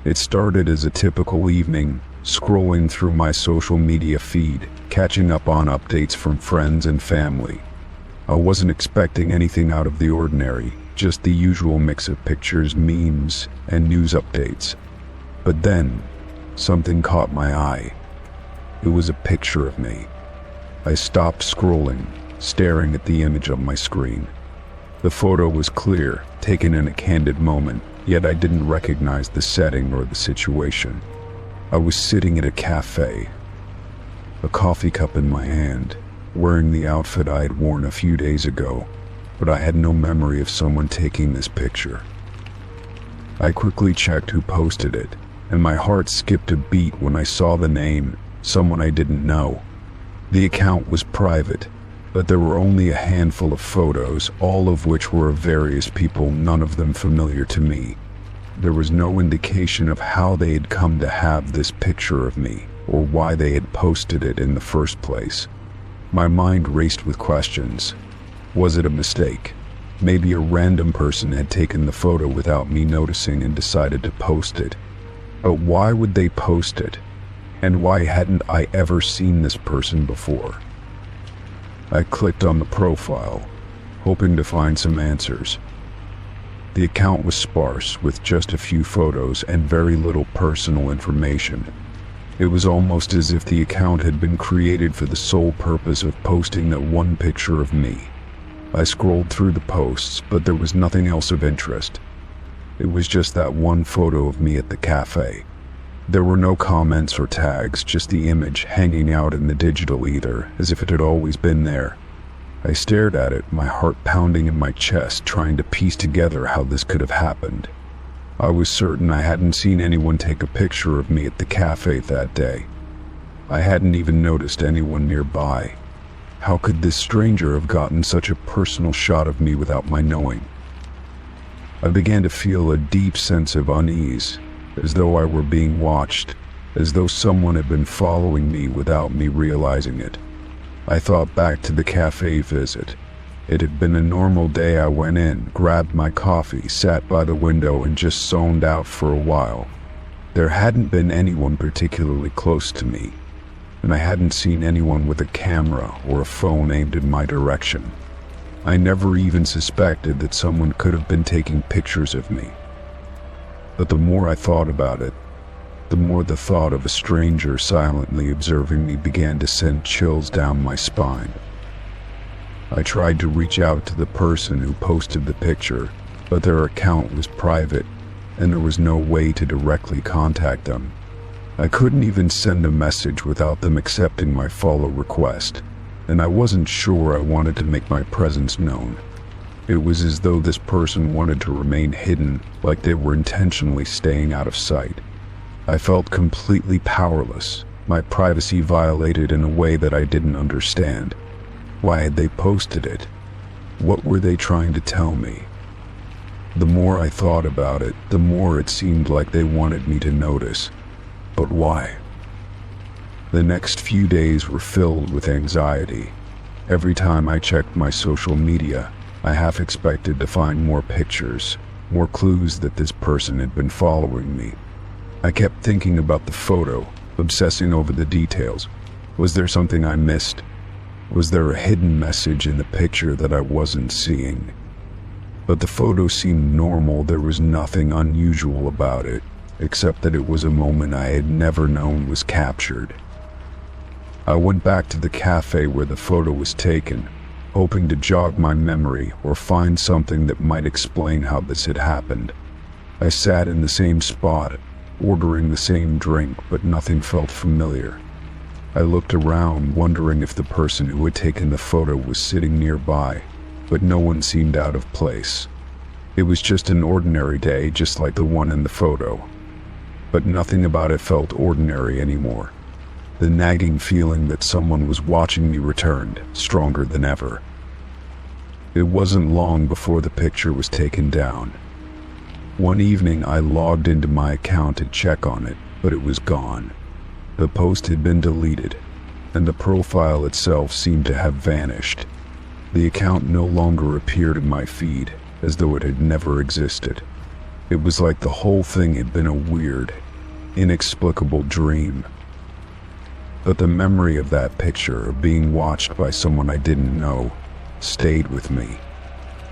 It started as a typical evening, scrolling through my social media feed, catching up on updates from friends and family. I wasn't expecting anything out of the ordinary, just the usual mix of pictures, memes, and news updates. But then, something caught my eye. It was a picture of me. I stopped scrolling, staring at the image on my screen. The photo was clear, taken in a candid moment, yet I didn't recognize the setting or the situation. I was sitting at a cafe, a coffee cup in my hand, wearing the outfit I had worn a few days ago, but I had no memory of someone taking this picture. I quickly checked who posted it, and my heart skipped a beat when I saw the name, someone I didn't know. The account was private, but there were only a handful of photos, all of which were of various people, none of them familiar to me. There was no indication of how they had come to have this picture of me, or why they had posted it in the first place. My mind raced with questions. Was it a mistake? Maybe a random person had taken the photo without me noticing and decided to post it. But why would they post it? And why hadn't I ever seen this person before? I clicked on the profile, hoping to find some answers. The account was sparse, with just a few photos and very little personal information. It was almost as if the account had been created for the sole purpose of posting that one picture of me. I scrolled through the posts, but there was nothing else of interest. It was just that one photo of me at the cafe. There were no comments or tags, just the image hanging out in the digital ether, as if it had always been there. I stared at it, my heart pounding in my chest, trying to piece together how this could have happened. I was certain I hadn't seen anyone take a picture of me at the cafe that day. I hadn't even noticed anyone nearby. How could this stranger have gotten such a personal shot of me without my knowing? I began to feel a deep sense of unease, as though I were being watched, as though someone had been following me without me realizing it. I thought back to the cafe visit. It had been a normal day. I went in, grabbed my coffee, sat by the window, and just zoned out for a while. There hadn't been anyone particularly close to me. and I hadn't seen anyone with a camera or a phone aimed in my direction. I never even suspected that someone could have been taking pictures of me. But the more I thought about it, the more the thought of a stranger silently observing me began to send chills down my spine. I tried to reach out to the person who posted the picture, but their account was private, and there was no way to directly contact them. I couldn't even send a message without them accepting my follow request, and I wasn't sure I wanted to make my presence known. It was as though this person wanted to remain hidden, like they were intentionally staying out of sight. I felt completely powerless, my privacy violated in a way that I didn't understand. Why had they posted it? What were they trying to tell me? The more I thought about it, the more it seemed like they wanted me to notice. But why? The next few days were filled with anxiety. Every time I checked my social media, I half expected to find more pictures, more clues that this person had been following me. I kept thinking about the photo, obsessing over the details. Was there something I missed? Was there a hidden message in the picture that I wasn't seeing? But the photo seemed normal. There was nothing unusual about it, except that it was a moment I had never known was captured. I went back to the cafe where the photo was taken, hoping to jog my memory or find something that might explain how this had happened. I sat in the same spot, ordering the same drink, but nothing felt familiar. I looked around, wondering if the person who had taken the photo was sitting nearby, but no one seemed out of place. It was just an ordinary day, just like the one in the photo. But nothing about it felt ordinary anymore. The nagging feeling that someone was watching me returned, stronger than ever. It wasn't long before the picture was taken down. One evening I logged into my account to check on it, but it was gone. The post had been deleted, and the profile itself seemed to have vanished. The account no longer appeared in my feed, as though it had never existed. It was like the whole thing had been a weird, inexplicable dream. But the memory of that picture, of being watched by someone I didn't know, stayed with me.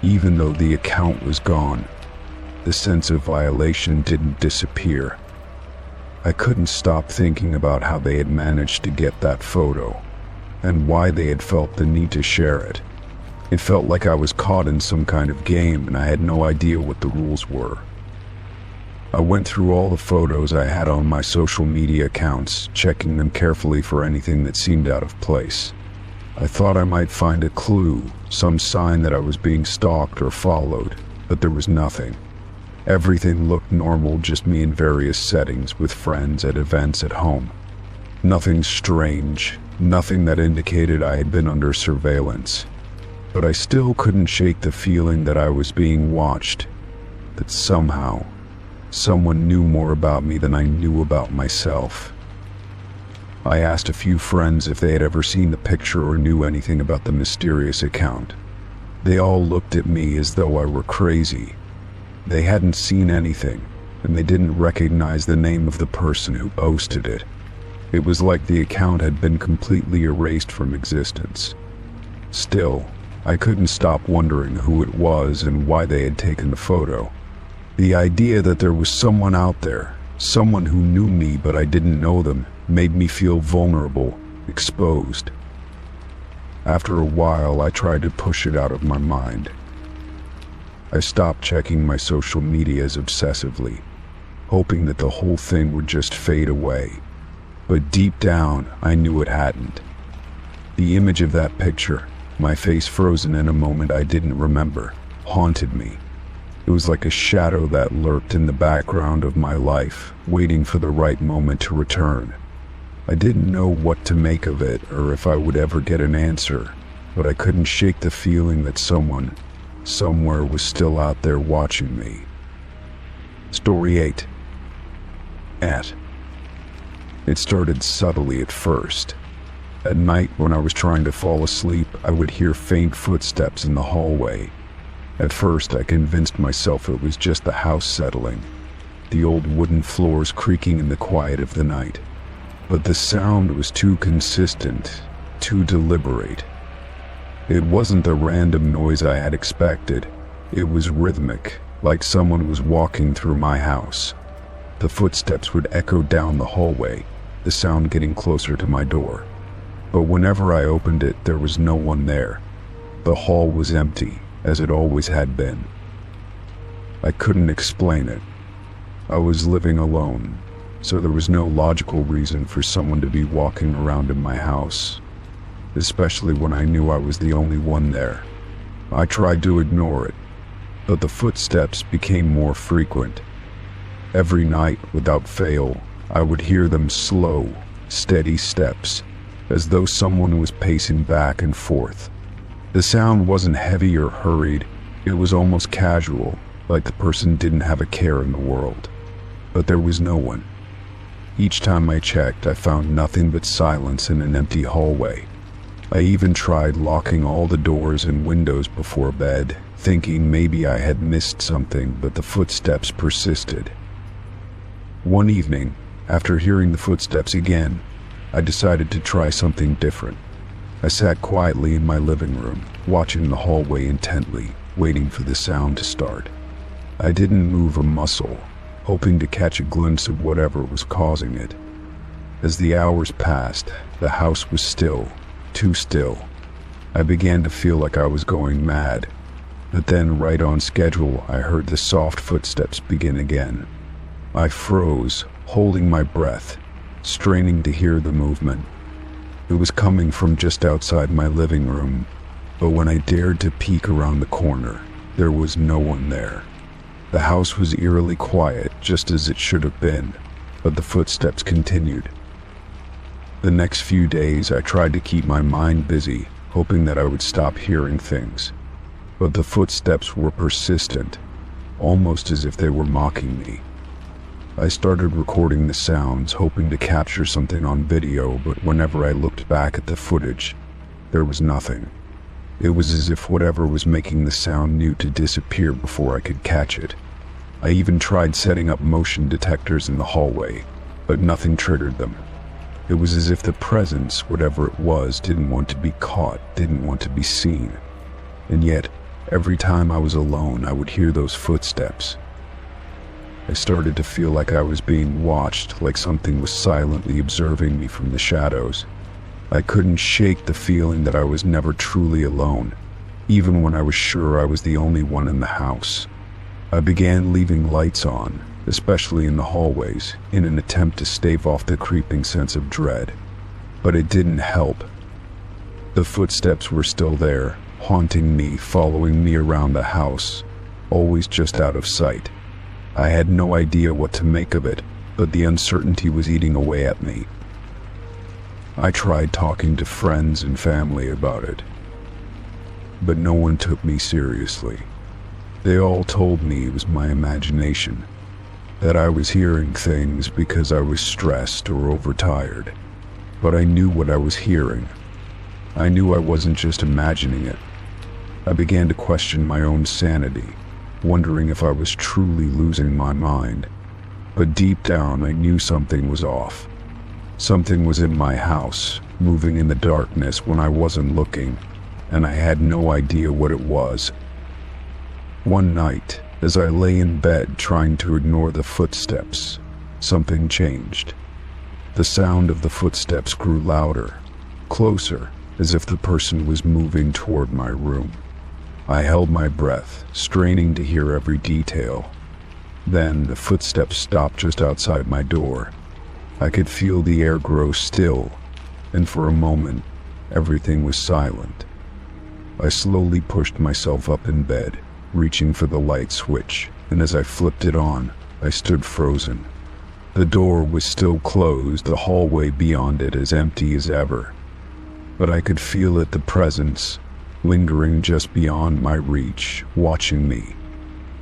Even though the account was gone, the sense of violation didn't disappear. I couldn't stop thinking about how they had managed to get that photo, and why they had felt the need to share it. It felt like I was caught in some kind of game and I had no idea what the rules were. I went through all the photos I had on my social media accounts, checking them carefully for anything that seemed out of place. I thought I might find a clue, some sign that I was being stalked or followed, but there was nothing. Everything looked normal, just me in various settings with friends at events at home. Nothing strange, nothing that indicated I had been under surveillance. But I still couldn't shake the feeling that I was being watched, that somehow, someone knew more about me than I knew about myself. I asked a few friends if they had ever seen the picture or knew anything about the mysterious account. They all looked at me as though I were crazy. They hadn't seen anything, and they didn't recognize the name of the person who posted it. It was like the account had been completely erased from existence. Still, I couldn't stop wondering who it was and why they had taken the photo. The idea that there was someone out there, someone who knew me but I didn't know them, made me feel vulnerable, exposed. After a while, I tried to push it out of my mind. I stopped checking my social medias obsessively, hoping that the whole thing would just fade away. But deep down, I knew it hadn't. The image of that picture, my face frozen in a moment I didn't remember, haunted me. It was like a shadow that lurked in the background of my life, waiting for the right moment to return. I didn't know what to make of it or if I would ever get an answer, but I couldn't shake the feeling that someone, somewhere was still out there watching me. Story 8. It started subtly at first. At night, when I was trying to fall asleep, I would hear faint footsteps in the hallway. At first, I convinced myself it was just the house settling, the old wooden floors creaking in the quiet of the night. but the sound was too consistent, too deliberate. It wasn't the random noise I had expected. It was rhythmic, like someone was walking through my house. The footsteps would echo down the hallway, the sound getting closer to my door. But whenever I opened it, there was no one there. The hall was empty, as it always had been. I couldn't explain it. I was living alone, so there was no logical reason for someone to be walking around in my house, especially when I knew I was the only one there. I tried to ignore it, but the footsteps became more frequent. Every night, without fail, I would hear them slow, steady steps, as though someone was pacing back and forth. The sound wasn't heavy or hurried, it was almost casual, like the person didn't have a care in the world. But there was no one. Each time I checked, I found nothing but silence in an empty hallway. I even tried locking all the doors and windows before bed, thinking maybe I had missed something, but the footsteps persisted. One evening, after hearing the footsteps again, I decided to try something different. I sat quietly in my living room, watching the hallway intently, waiting for the sound to start. I didn't move a muscle, hoping to catch a glimpse of whatever was causing it. As the hours passed, the house was still, too still. I began to feel like I was going mad, but then right on schedule, I heard the soft footsteps begin again. I froze, holding my breath, straining to hear the movement. It was coming from just outside my living room, but when I dared to peek around the corner, there was no one there. The house was eerily quiet, just as it should have been, but the footsteps continued. The next few days, I tried to keep my mind busy, hoping that I would stop hearing things. But the footsteps were persistent, almost as if they were mocking me. I started recording the sounds, hoping to capture something on video, but whenever I looked back at the footage, there was nothing. It was as if whatever was making the sound knew to disappear before I could catch it. I even tried setting up motion detectors in the hallway, but nothing triggered them. It was as if the presence, whatever it was, didn't want to be caught, didn't want to be seen. And yet, every time I was alone, I would hear those footsteps. I started to feel like I was being watched, like something was silently observing me from the shadows. I couldn't shake the feeling that I was never truly alone, even when I was sure I was the only one in the house. I began leaving lights on, especially in the hallways, in an attempt to stave off the creeping sense of dread. But it didn't help. The footsteps were still there, haunting me, following me around the house, always just out of sight. I had no idea what to make of it, but the uncertainty was eating away at me. I tried talking to friends and family about it, but no one took me seriously. They all told me it was my imagination, that I was hearing things because I was stressed or overtired. But I knew what I was hearing. I knew I wasn't just imagining it. I began to question my own sanity, wondering if I was truly losing my mind. But deep down, I knew something was off. Something was in my house, moving in the darkness when I wasn't looking, and I had no idea what it was. One night, as I lay in bed trying to ignore the footsteps, something changed. The sound of the footsteps grew louder, closer, as if the person was moving toward my room. I held my breath, straining to hear every detail. Then the footsteps stopped just outside my door. I could feel the air grow still, and for a moment, everything was silent. I slowly pushed myself up in bed, reaching for the light switch, and as I flipped it on, I stood frozen. The door was still closed, the hallway beyond it as empty as ever. But I could feel it, the presence, lingering just beyond my reach, watching me.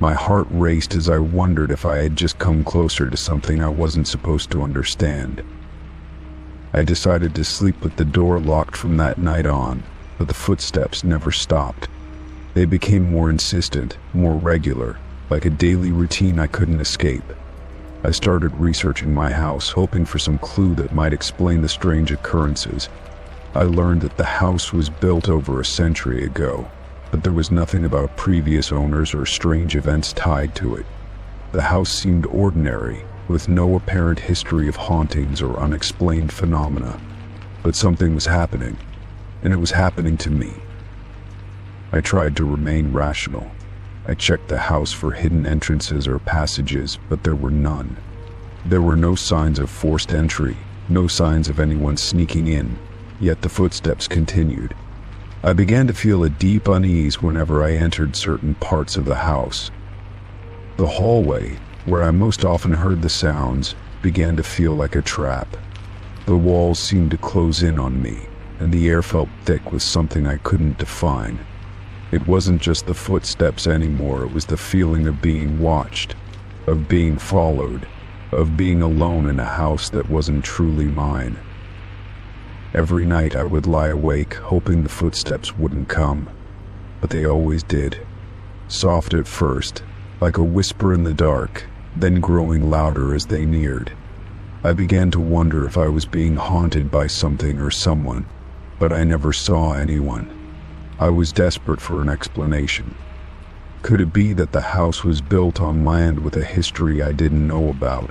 My heart raced as I wondered if I had just come closer to something I wasn't supposed to understand. I decided to sleep with the door locked from that night on, but the footsteps never stopped. They became more insistent, more regular, like a daily routine I couldn't escape. I started researching my house, hoping for some clue that might explain the strange occurrences. I learned that the house was built over a century ago, but there was nothing about previous owners or strange events tied to it. The house seemed ordinary, with no apparent history of hauntings or unexplained phenomena. But something was happening, and it was happening to me. I tried to remain rational. I checked the house for hidden entrances or passages, but there were none. There were no signs of forced entry, no signs of anyone sneaking in, yet the footsteps continued. I began to feel a deep unease whenever I entered certain parts of the house. The hallway, where I most often heard the sounds, began to feel like a trap. The walls seemed to close in on me, and the air felt thick with something I couldn't define. It wasn't just the footsteps anymore, it was the feeling of being watched, of being followed, of being alone in a house that wasn't truly mine. Every night I would lie awake, hoping the footsteps wouldn't come, but they always did. Soft at first, like a whisper in the dark, then growing louder as they neared. I began to wonder if I was being haunted by something or someone, but I never saw anyone. I was desperate for an explanation. Could it be that the house was built on land with a history I didn't know about?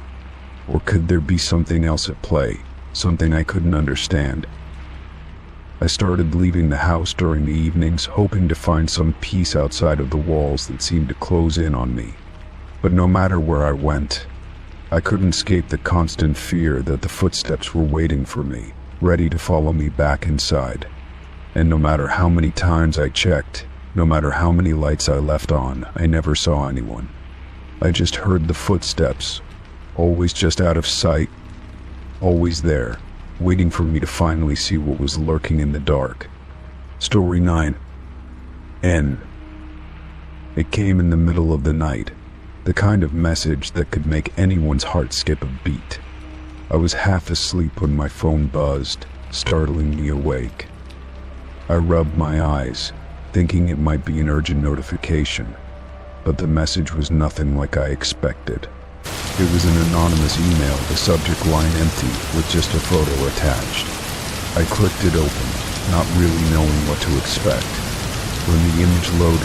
Or could there be something else at play, something I couldn't understand? I started leaving the house during the evenings, hoping to find some peace outside of the walls that seemed to close in on me. But no matter where I went, I couldn't escape the constant fear that the footsteps were waiting for me, ready to follow me back inside. And no matter how many times I checked, no matter how many lights I left on, I never saw anyone. I just heard the footsteps, always just out of sight, always there, waiting for me to finally see what was lurking in the dark. Story 9. N. It came in the middle of the night, the kind of message that could make anyone's heart skip a beat. I was half asleep when my phone buzzed, startling me awake. I rubbed my eyes, thinking it might be an urgent notification, but the message was nothing like I expected. It was an anonymous email, the subject line empty, with just a photo attached. I clicked it open, not really knowing what to expect. When the image loaded,